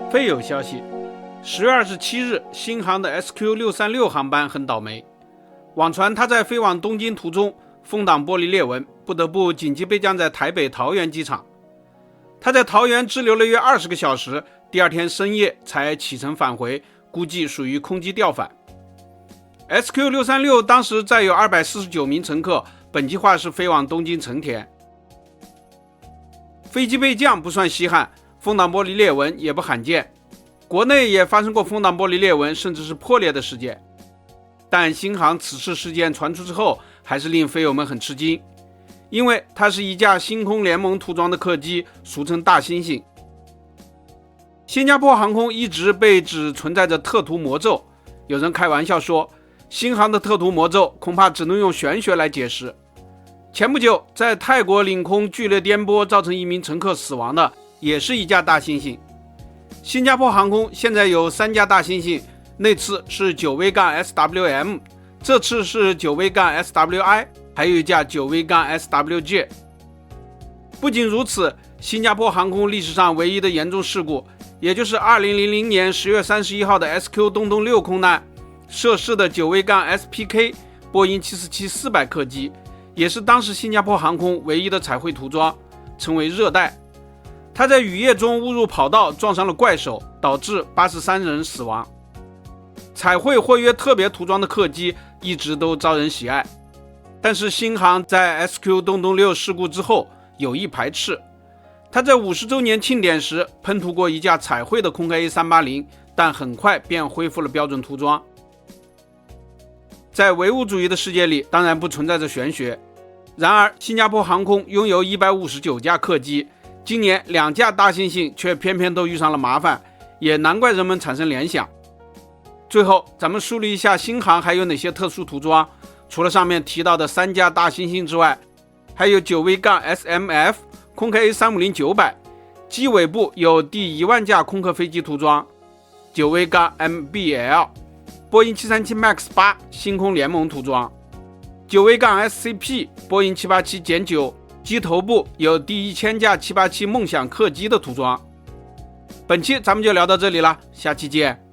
非有消息，10月27日，新航的 SQ636 航班很倒霉，网传它在飞往东京途中风挡玻璃裂纹，不得不紧急备降在台北桃园机场。它在桃园滞留了约20个小时，第二天深夜才启程返回，估计属于空机调返。SQ636 当时载有249名乘客，本计划是飞往东京成田。飞机备降不算稀罕，风挡玻璃裂纹也不罕见，国内也发生过风挡玻璃裂纹甚至是破裂的事件。但新航此次事件传出之后，还是令飞友们很吃惊，因为它是一架星空联盟涂装的客机，俗称大猩猩。新加坡航空一直被指存在着特涂魔咒，有人开玩笑说，新航的特涂魔咒恐怕只能用玄学来解释。前不久在泰国领空剧烈颠簸，造成1名乘客死亡的也是一架大猩猩。新加坡航空现在有3架大猩猩，那次是 9V-SWM， 这次是 9V-SWI， 还有一架 9V-SWJ。 不仅如此，新加坡航空历史上唯一的严重事故，也就是2000年10月31号的 SQ 东东6空难，涉事的 9V-SPK 波音747-400客机，也是当时新加坡航空唯一的彩绘涂装，称为热带。它在雨夜中误入跑道，撞伤了怪手，导致83人死亡。彩绘或约特别涂装的客机一直都招人喜爱，但是新航在 SQ 东东6事故之后有意排斥。它在50周年庆典时喷涂过一架彩绘的空客 A380， 但很快便恢复了标准涂装。在唯物主义的世界里，当然不存在着玄学。然而新加坡航空拥有159架客机，今年2架大猩猩却偏偏都遇上了麻烦，也难怪人们产生联想。最后咱们梳理一下新航还有哪些特殊涂装。除了上面提到的3架大猩猩之外，还有 9V-SMF 空客 A350-900， 机尾部有第1万架空客飞机涂装， 9V-MBL 波音737 MAX 8星空联盟涂装， 9V-SCP 波音787-9机头部有第1000架787梦想客机的涂装。本期咱们就聊到这里了，下期见。